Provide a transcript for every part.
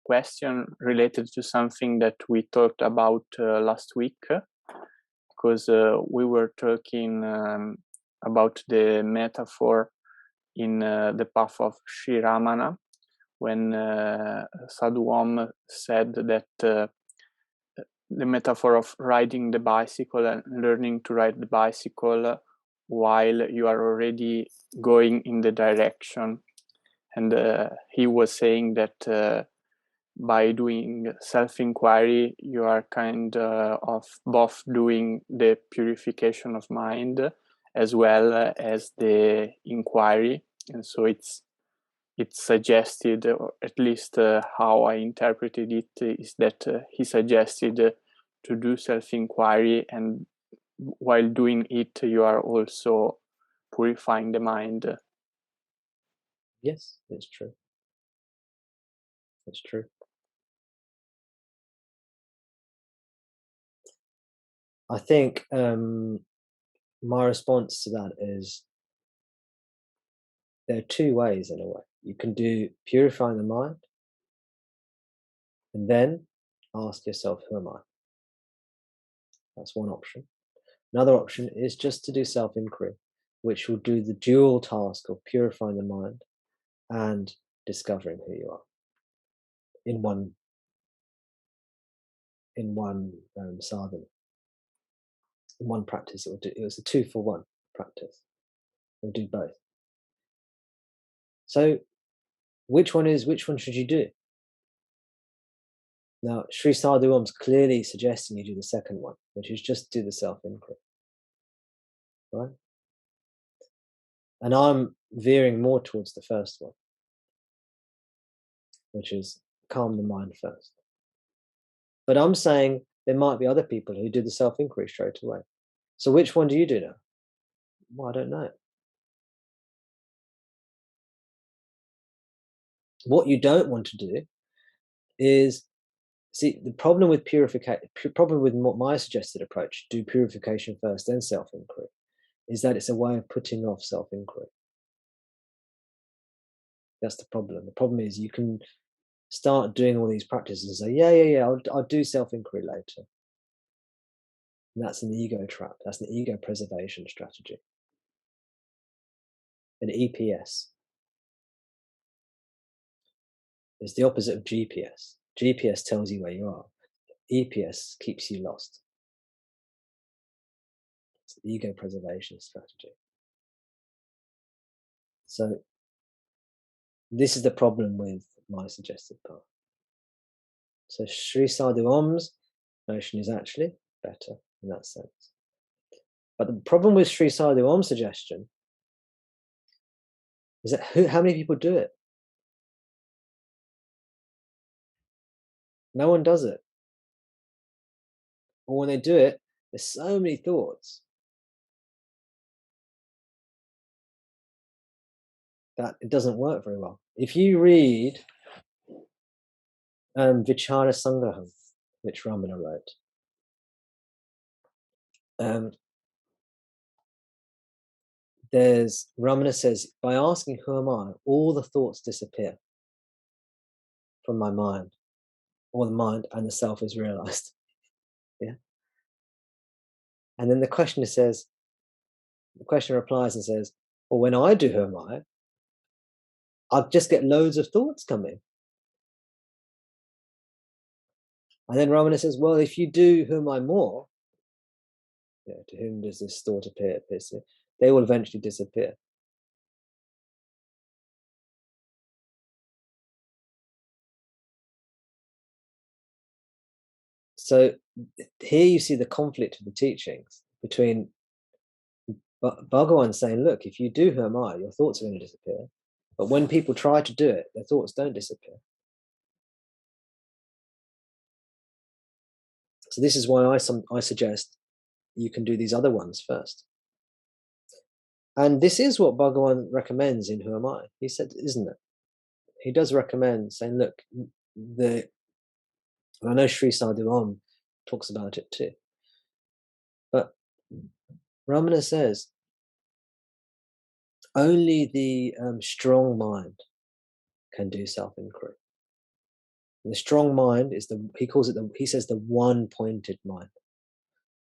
question related to something that we talked about last week, because we were talking about the metaphor in the path of Sri Ramana, when Sadhu Om said that the metaphor of riding the bicycle and learning to ride the bicycle while you are already going in the direction. And he was saying that by doing self-inquiry, you are kind of both doing the purification of mind as well as the inquiry. And so it's suggested, or at least how I interpreted it, is that he suggested to do self-inquiry, and while doing it, you are also purifying the mind. Yes, it's true. It's true. I think my response to that is there are two ways in a way. You can do purifying the mind and then ask yourself, who am I? That's one option. Another option is just to do self-inquiry, which will do the dual task of purifying the mind and discovering who you are in one sadhana, in one practice. It was a 2-for-1 practice. It will do both. So which one should you do? Now, Sri Sadhu Om's clearly suggesting you do the second one, which is just do the self-inquiry, right? And I'm veering more towards the first one, which is calm the mind first. But I'm saying there might be other people who do the self-inquiry straight away. So which one do you do now? Well, I don't know. What you don't want to do is, see, the problem with my suggested approach, do purification first, then self-inquiry, is that it's a way of putting off self-inquiry. That's the problem. The problem is you can start doing all these practices and say, yeah, I'll do self-inquiry later. And that's an ego trap. That's an ego preservation strategy. An EPS is the opposite of GPS. GPS tells you where you are. EPS keeps you lost. It's the ego preservation strategy. So this is the problem with my suggested path. So Sri Sadhu Om's notion is actually better in that sense. But the problem with Sri Sadhu Om's suggestion is that how many people do it? No one does it. Or when they do it, there's so many thoughts that it doesn't work very well. If you read Vichara Sangraham, which Ramana wrote, Ramana says, by asking who am I, all the thoughts disappear from my mind, or the mind and the self is realized. Yeah. And then the questioner replies and says, well, when I do who am I just get loads of thoughts coming. And then Ramana says, well, if you do who am I more, to whom does this thought appear? They will eventually disappear. So here you see the conflict of the teachings between Bhagavan saying, look, if you do who am I, your thoughts are going to disappear. But when people try to do it, their thoughts don't disappear. So this is why I suggest you can do these other ones first. And this is what Bhagavan recommends in Who Am I? He said, isn't it? He does recommend saying, look, and I know Sri Sadhu Om talks about it too. But Ramana says, only the strong mind can do self-inquiry. The strong mind is he says the one-pointed mind.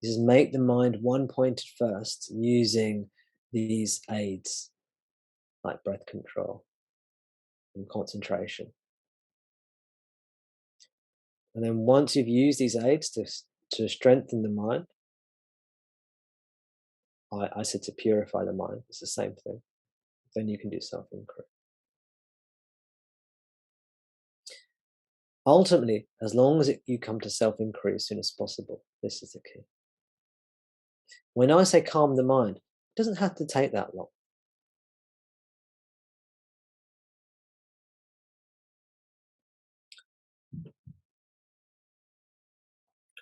He says make the mind one-pointed first using these aids like breath control and concentration. And then once you've used these aids to strengthen the mind, I said to purify the mind, it's the same thing. Then you can do self-inquiry. Ultimately, as long as you come to self-inquiry as soon as possible, this is the key. When I say calm the mind, it doesn't have to take that long.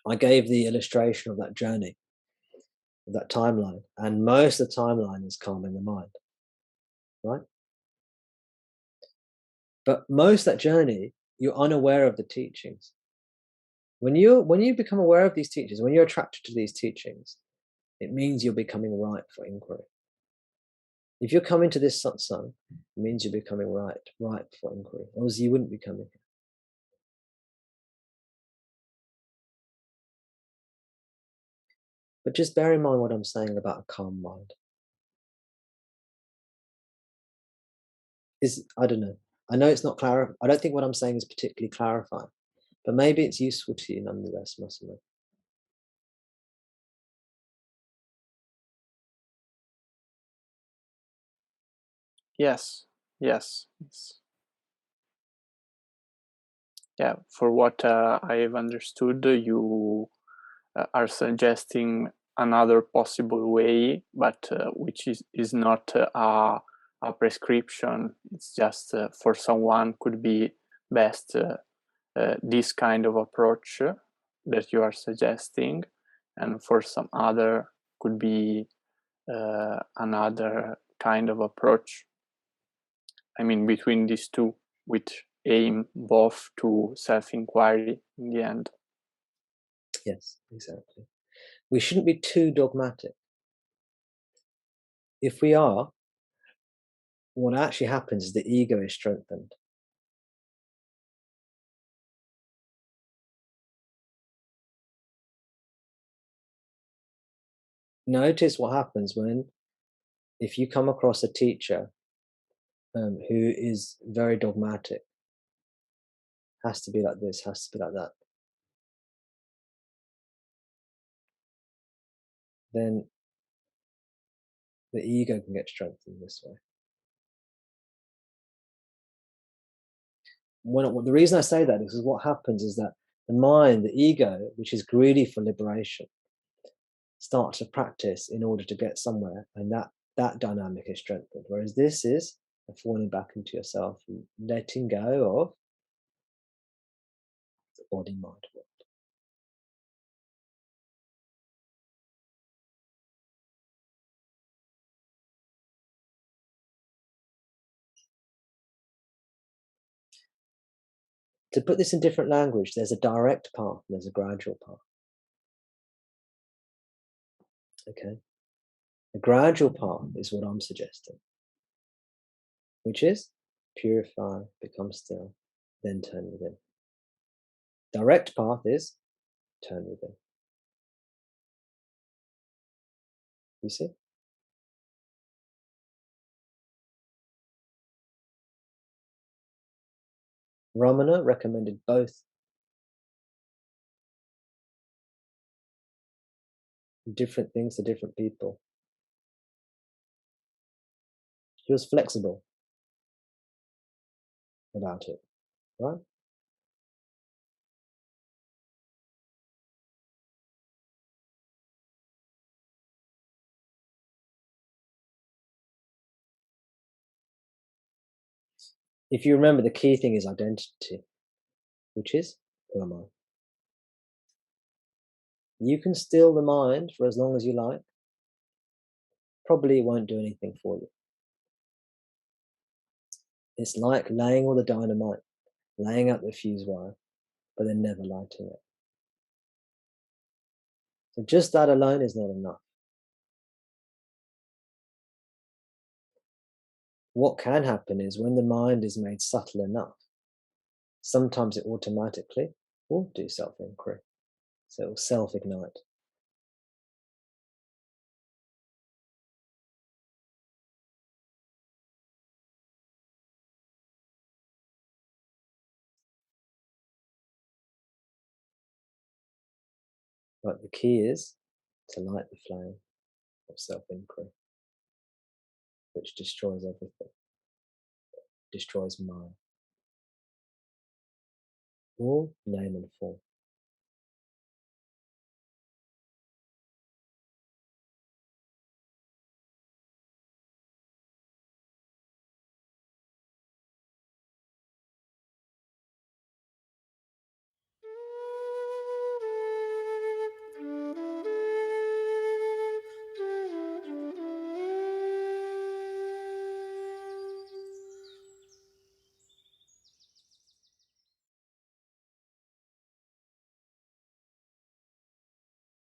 I gave the illustration of that journey, of that timeline, and most of the timeline is calming the mind, right? But most of that journey, you're unaware of the teachings. When you become aware of these teachings, when you're attracted to these teachings, it means you're becoming ripe for inquiry. If you're coming to this satsang, it means you're becoming ripe for inquiry. Otherwise, you wouldn't be coming. But just bear in mind what I'm saying about a calm mind. I don't know. I know it's not clear. I don't think what I'm saying is particularly clarifying, but maybe it's useful to you nonetheless, Massimo. Yes, yes, yes. Yeah, for what I've understood, you are suggesting another possible way, but which is not a prescription. It's just for someone could be best this kind of approach that you are suggesting, and for some other could be another kind of approach. I mean, between these two, which aim both to self-inquiry in the end. Yes, exactly. We shouldn't be too dogmatic. If we are, what actually happens is the ego is strengthened. Notice what happens if you come across a teacher who is very dogmatic, has to be like this, has to be like that, then the ego can get strengthened this way. The reason I say that is what happens is that the mind, the ego, which is greedy for liberation, starts to practice in order to get somewhere, and that dynamic is strengthened. Whereas this is a falling back into yourself, letting go of the body mind world. To put this in different language, there's a direct path and there's a gradual path. Okay, the gradual path is what I'm suggesting, which is purify, become still, then turn within. Direct path is turn within. You see? Ramana recommended both. Different things to different people. He was flexible about it, right? If you remember, the key thing is identity, which is who am I? You can still the mind for as long as you like. Probably it won't do anything for you. It's like laying all the dynamite, laying out the fuse wire, but then never lighting it. So just that alone is not enough. What can happen is when the mind is made subtle enough, Sometimes it automatically will do self-inquiry. So it will self-ignite. But the key is to light the flame of self-inquiry, which destroys everything, destroys mind, all name and form.